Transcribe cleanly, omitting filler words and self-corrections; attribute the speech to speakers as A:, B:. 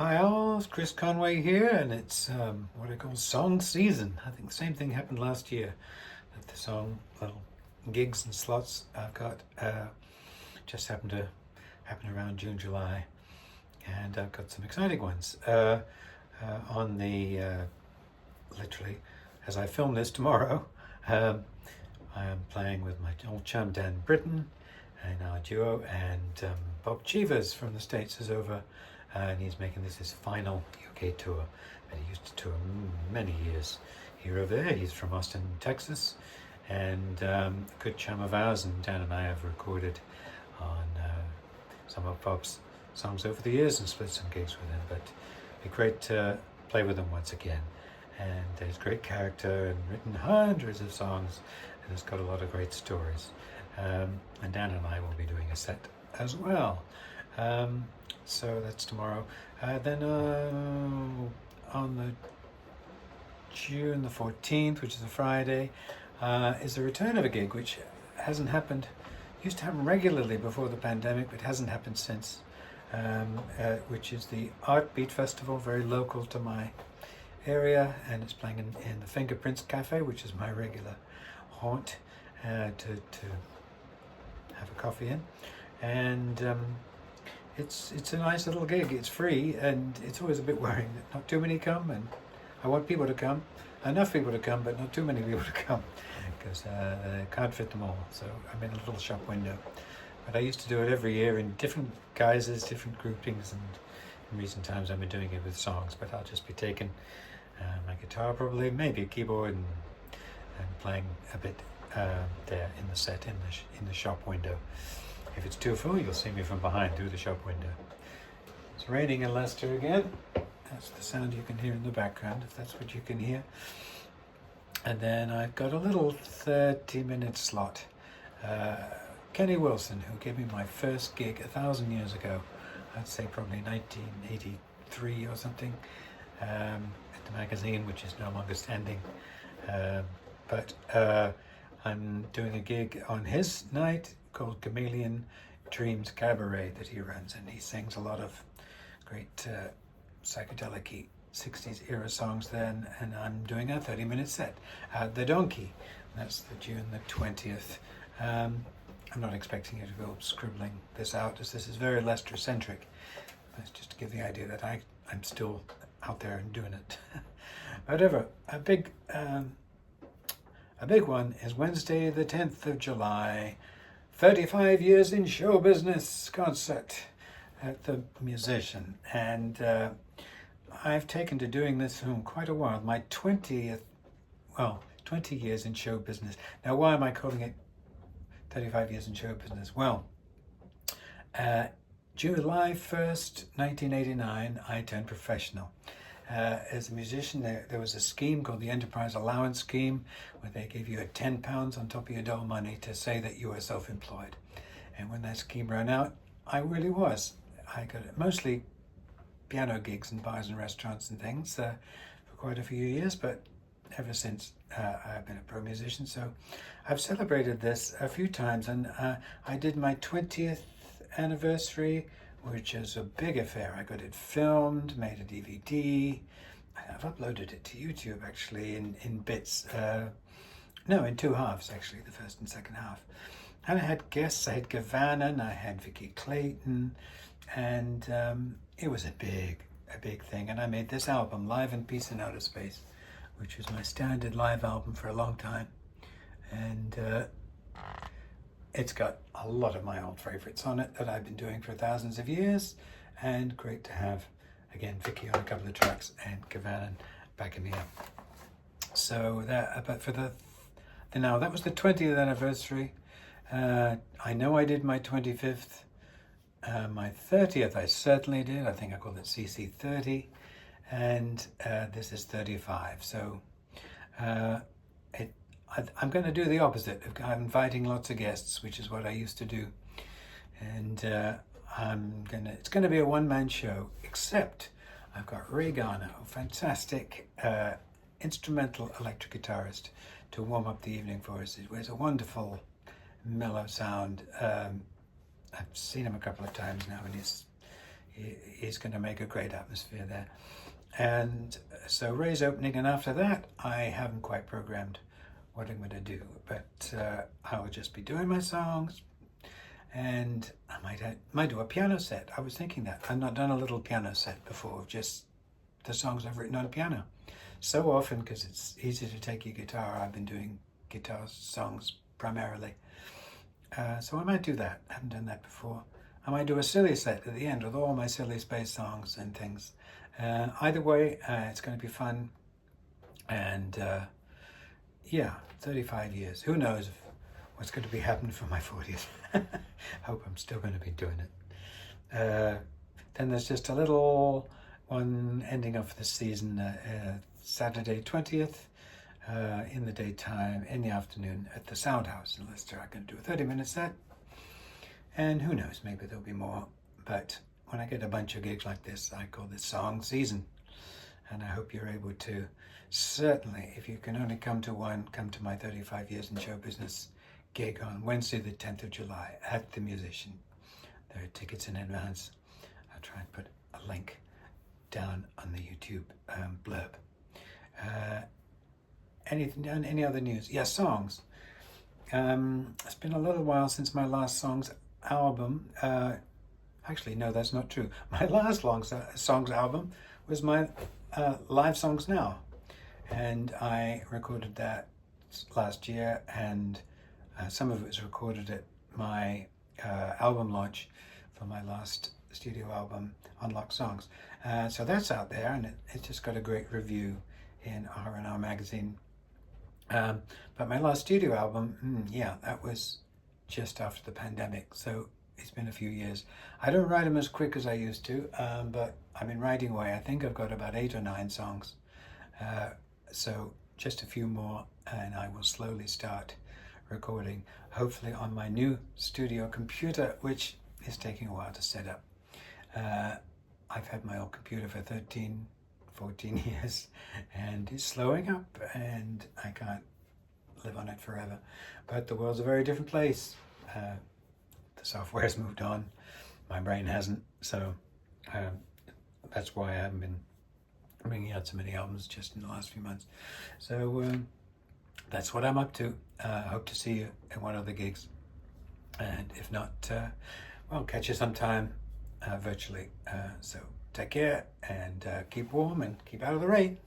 A: Hi all, it's Chris Conway here, and it's what I call song season. I think the same thing happened last year. That the song little gigs and slots I've got just happened to happen around June, July, and I've got some exciting ones on the literally as I film this tomorrow. I am playing with my old chum Dan Britton and our duo, and Bob Cheevers from the States is over. And he's making this his final UK tour. But he used to tour many years here over there. He's from Austin, Texas, and a good chum of ours. And Dan and I have recorded on some of Bob's songs over the years and split some gigs with him. But it'd be great to play with him once again. And he's a great character and written hundreds of songs, and has got a lot of great stories. And Dan and I will be doing a set as well. So that's tomorrow. Then on the June the 14th, which is a Friday, is the return of a gig which hasn't happened, used to happen regularly before the pandemic, but hasn't happened since, which is the ArtBeat Festival, very local to my area, and it's playing in the Fingerprints Cafe, which is my regular haunt to have a coffee in. And it's a nice little gig. It's free, and it's always a bit worrying that not too many come, and I want people to come, enough people to come, but not too many people to come, because I can't fit them all. So I'm in a little shop window. But I used to do it every year in different guises, different groupings, and in recent times I've been doing it with songs, but I'll just be taking my guitar, probably, maybe a keyboard, and playing a bit there in the set, in the shop window. If it's too full, you'll see me from behind through the shop window. It's raining in Leicester again. That's the sound you can hear in the background, if that's what you can hear. And then I've got a little 30-minute slot. Kenny Wilson, who gave me my first gig 1,000 years ago, I'd say probably 1983 or something, at the magazine, which is no longer standing. But I'm doing a gig on his night called Chameleon Dreams Cabaret that he runs, and he sings a lot of great psychedelic 60s era songs then, and I'm doing a 30-minute set. The Donkey, that's the June the 20th. I'm not expecting you to go scribbling this out, as this is very Leicester centric. That's just to give the idea that I'm still out there and doing it. Whatever, a big one is Wednesday the 10th of July, 35 years in show business concert at the Musician. And I've taken to doing this for quite a while. My 20 years in show business. Now, why am I calling it 35 years in show business? Well, July 1st, 1989, I turned professional. As a musician, there was a scheme called the Enterprise Allowance Scheme, where they gave you £10 on top of your dole money to say that you were self-employed. And when that scheme ran out, I really was. I got mostly piano gigs in bars and restaurants and things for quite a few years, but ever since I've been a pro musician. So I've celebrated this a few times, and I did my 20th anniversary, which is a big affair. I got it filmed, made a DVD. I've uploaded it to YouTube, actually, in bits. In two halves, actually, the first and second half. And I had guests. I had Gavanan, I had Vicky Clayton, and it was a big thing. And I made this album, Live in Peace in Outer Space, which was my standard live album for a long time. And it's got a lot of my old favorites on it that I've been doing for thousands of years, and great to have, again, Vicky on a couple of tracks and Gavanan backing me up. So but for now, that was the 20th anniversary. I know I did my 25th. My 30th, I certainly did. I think I called it CC 30, and this is 35. So I'm going to do the opposite. I'm inviting lots of guests, which is what I used to do, and it's going to be a one-man show. Except I've got Ray Garner, a fantastic instrumental electric guitarist, to warm up the evening for us. He has a wonderful, mellow sound. I've seen him a couple of times now, and he's going to make a great atmosphere there. And so Ray's opening, and after that, I haven't quite programmed what I'm going to do, but I will just be doing my songs, and I might do a piano set. I was thinking that. I've not done a little piano set before, just the songs I've written on piano. So often, because it's easy to take your guitar, I've been doing guitar songs primarily. So I might do that. I haven't done that before. I might do a silly set at the end with all my silly space songs and things. Either way, it's going to be fun. And yeah, 35 years. Who knows what's going to be happening for my 40th. Hope I'm still going to be doing it. Then there's just a little one ending off the season, Saturday 20th, in the daytime, in the afternoon at the Soundhouse in Leicester. I'm going to do a 30-minute set. And who knows, maybe there'll be more. But when I get a bunch of gigs like this, I call this song season. And I hope you're able to, certainly, if you can only come to one, come to my 35 years in show business gig on Wednesday the 10th of July at The Musician. There are tickets in advance. I'll try and put a link down on the YouTube blurb. Any other news? Yeah, songs. It's been a little while since my last songs album. Actually, no, that's not true. My last songs album was my Live Songs Now, and I recorded that last year, and some of it was recorded at my album launch for my last studio album, Unlocked Songs. So that's out there, and it just got a great review in R&R magazine. But my last studio album, yeah, that was just after the pandemic, so it's been a few years. I don't write them as quick as I used to, but I've been writing away. I think I've got about 8 or 9 songs. So just a few more, and I will slowly start recording, hopefully on my new studio computer, which is taking a while to set up. I've had my old computer for 14 years, and it's slowing up, and I can't live on it forever. But the world's a very different place. The software's moved on, my brain hasn't, so that's why I haven't been bringing out so many albums just in the last few months. So that's what I'm up to. Hope to see you at one of the gigs, and if not, well, catch you sometime virtually. So take care, and keep warm and keep out of the rain.